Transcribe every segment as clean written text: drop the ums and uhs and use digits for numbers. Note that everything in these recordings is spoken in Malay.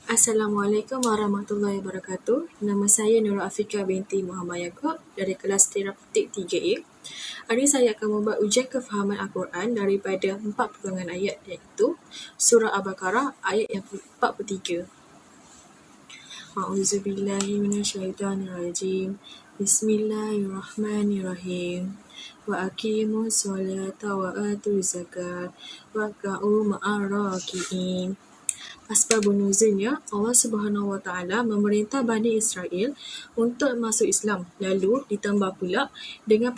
Assalamualaikum warahmatullahi wabarakatuh. Nama saya Nurul Afika binti Muhammad Yaakob dari kelas terapeutik 3A. Hari ini saya akan membuat ujian kefahaman Al-Quran daripada 4 potongan ayat, iaitu Surah Al-Baqarah ayat yang 43. A'udzubillahi minasyaitonirrajim. Bismillahirrahmanirrahim. Wa aqimus solata wa atuz zakat warka'u ma'ar raki'in. Asbabun nuzulnya, Allah Subhanahu Wa Taala memerintah Bani Israel untuk masuk Islam. Lalu ditambah pula dengan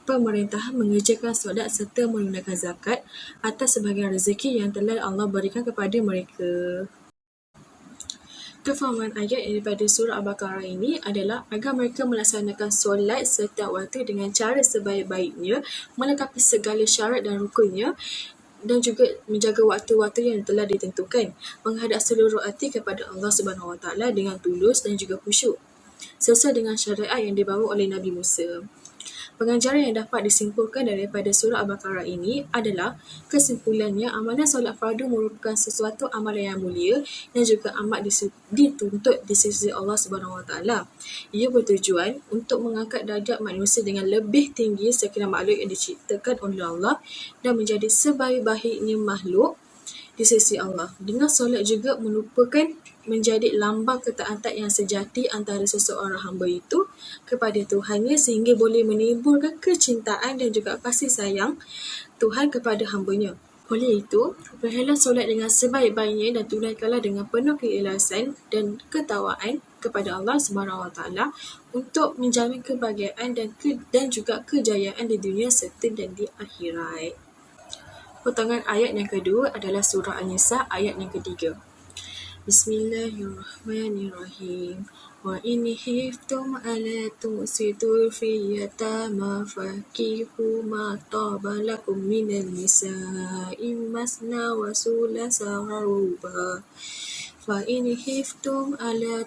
pemerintahan mengerjakan solat serta menunaikan zakat atas sebahagian rezeki yang telah Allah berikan kepada mereka. Kefahaman ayat daripada surah Al-Baqarah ini adalah agar mereka melaksanakan solat setiap waktu dengan cara sebaik-baiknya, melengkapi segala syarat dan rukunnya, dan juga menjaga waktu-waktu yang telah ditentukan, menghadap seluruh hati kepada Allah Subhanahu Wa Taala dengan tulus dan juga khusyuk, sesuai dengan syariat yang dibawa oleh Nabi Musa. Pengajaran yang dapat disimpulkan daripada surah Al-Baqarah ini adalah kesimpulannya amalan solat fardu merupakan sesuatu amalan yang mulia dan juga amat dituntut di sisi Allah Subhanahu Wa Taala. Ia bertujuan untuk mengangkat darjat manusia dengan lebih tinggi sekiranya makhluk yang diciptakan oleh Allah dan menjadi sebaik-baiknya makhluk di sisi Allah. Dengan solat juga merupakan menjadi lambang ketaatan yang sejati antara seseorang hamba itu kepada Tuhannya, sehingga boleh menimbulkan kecintaan dan juga kasih sayang Tuhan kepada hambanya. Oleh itu, berhelah solat dengan sebaik-baiknya dan tunaikanlah dengan penuh keikhlasan dan ketakwaan kepada Allah Subhanahu Wa Taala untuk menjamin kebahagiaan dan juga kejayaan di dunia serta dan di akhirat. Potongan ayat yang kedua adalah surah An-Nisa ayat yang ketiga. Bismillahirrahmanirrahim. Wa in khiftum alla tuqsitu fi yatama fakihu ma taba lakum minal nisa'i masna wa sulasa wa ruba. Fa in khiftum alla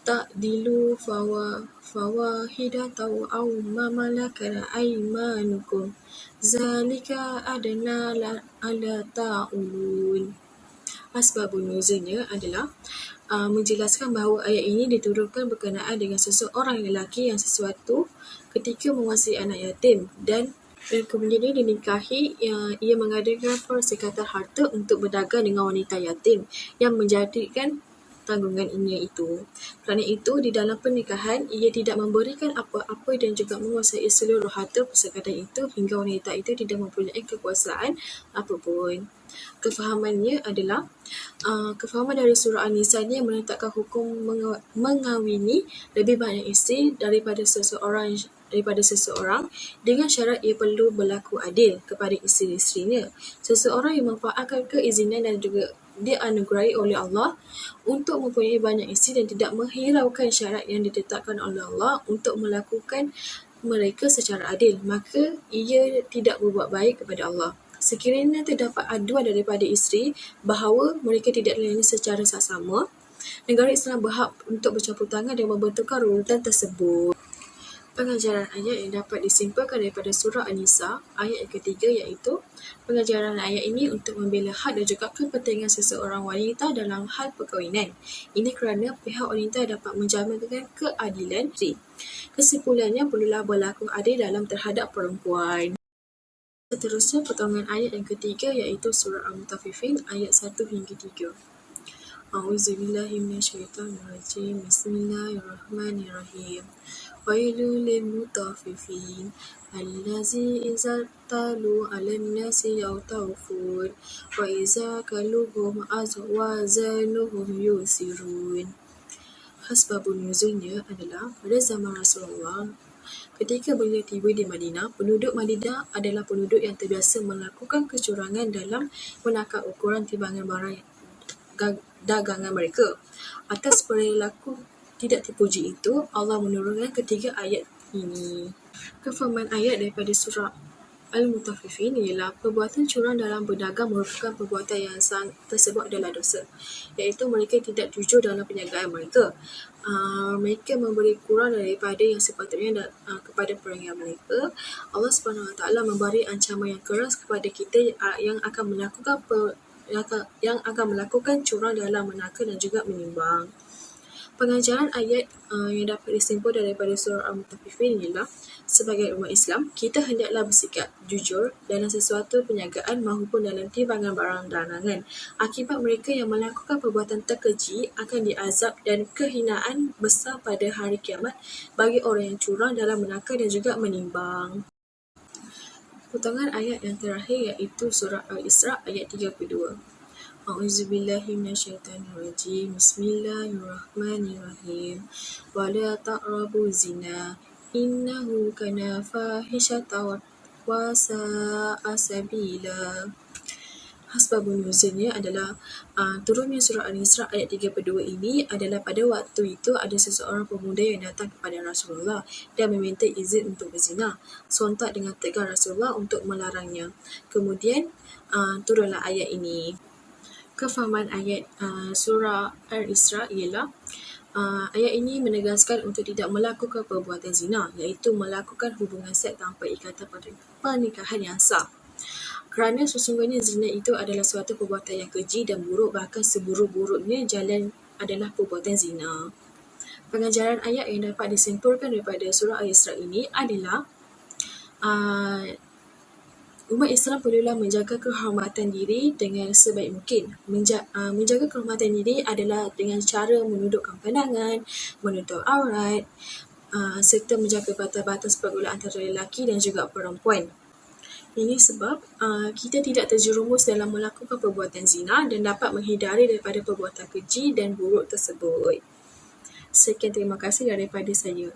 ta'dilu fawahidatan aw ma malakat aymanukum zalika adna ala ta'ulun. Asbabun nuzulnya adalah menjelaskan bahawa ayat ini diturunkan berkenaan dengan seseorang lelaki yang sesuatu ketika menguasai anak yatim dan kemudian dia dinikahi, ia mengadakan persekatan harta untuk berdagang dengan wanita yatim yang menjadikan tanggungan ia itu. Kerana itu, di dalam pernikahan, ia tidak memberikan apa-apa dan juga menguasai seluruh harta persekatan itu hingga wanita itu tidak mempunyai kekuasaan apapun. Kefahamannya adalah kefahaman dari surah An-Nisa ini yang menetapkan hukum mengawini lebih banyak isteri daripada seseorang dengan syarat ia perlu berlaku adil kepada isteri-isterinya. Seseorang yang memanfaatkan keizinan dan juga dianugerahi oleh Allah untuk mempunyai banyak isteri dan tidak menghiraukan syarat yang ditetapkan oleh Allah untuk melakukan mereka secara adil, maka ia tidak berbuat baik kepada Allah. Sekiranya terdapat aduan daripada isteri bahawa mereka tidak dilayani secara saksama, negara Islam berhak untuk bercampur tangan dan membentukkan rurutan tersebut. Pengajaran ayat yang dapat disimpulkan daripada surah An-Nisa ayat yang ketiga iaitu pengajaran ayat ini untuk membela hak dan juga kepentingan seseorang wanita dalam hal perkahwinan. Ini kerana pihak wanita dapat menjaminkan keadilan. Kesimpulannya, perlulah berlaku adil dalam terhadap perempuan. Seterusnya, potongan ayat yang ketiga iaitu surah Al-Mutaffifin ayat 1 hingga 3. A'udzubillahi minasyaitonirrajim. Bismillahirrahmanirrahim. Wailul lil mutaffifin allazi idza talu 'alan nasi yawtafun wa idza kaluhum azwazanuhum yusirun. Asbabun nuzulnya adalah pada zaman Rasulullah, ketika beliau tiba di Madinah, penduduk Madinah adalah penduduk yang terbiasa melakukan kecurangan dalam menakar ukuran timbangan barang dagangan mereka. Atas perilaku tidak terpuji itu, Allah menurunkan ketiga ayat ini. Kefahaman ayat daripada surah Al-Mutaffifin ialah perbuatan curang dalam berdagang merupakan perbuatan yang tersebut adalah dosa, iaitu mereka tidak jujur dalam perniagaan mereka. Mereka memberi kurang daripada yang sepatutnya kepada pelanggan mereka. Allah Subhanahu Wa Taala memberi ancaman yang keras kepada kita yang akan melakukan yang akan melakukan curang dalam menakar dan juga menimbang. Pengajaran ayat yang dapat disimpul daripada surah Al-Mutaffifin ialah sebagai umat Islam, kita hendaklah bersikap jujur dalam sesuatu perniagaan maupun dalam timbangan barang dagangan. Akibat mereka yang melakukan perbuatan terkeji akan diazab dan kehinaan besar pada hari kiamat bagi orang yang curang dalam menakar dan juga menimbang. Potongan ayat yang terakhir iaitu surah Al-Isra ayat 32. A'udzubillahi minasyaitonirrajim. Bismillahirrahmanirrahim. Wala taqrabu zina innahu kana fahishatan wa sa'a sabila. Asbabun nuzulnya adalah turunnya surah Al-Isra ayat 32 ini adalah pada waktu itu ada seseorang pemuda yang datang kepada Rasulullah dan meminta izin untuk berzina. Sontak dengan tegar Rasulullah untuk melarangnya. Kemudian turunlah ayat ini. Kefahaman ayat surah Al-Isra ialah ayat ini menegaskan untuk tidak melakukan perbuatan zina, iaitu melakukan hubungan seks tanpa ikatan pernikahan yang sah. Kerana sesungguhnya zina itu adalah suatu perbuatan yang keji dan buruk, bahkan seburuk-buruknya jalan adalah perbuatan zina. Pengajaran ayat yang dapat disimpulkan daripada surah Al-Isra ini adalah umat Islam perlulah menjaga kehormatan diri dengan sebaik mungkin. Menjaga kehormatan diri adalah dengan cara menundukkan pandangan, menutup aurat, serta menjaga batas-batas pergaulan antara lelaki dan juga perempuan. Ini sebab kita tidak terjerumus dalam melakukan perbuatan zina dan dapat menghindari daripada perbuatan keji dan buruk tersebut. Sekian, terima kasih daripada saya.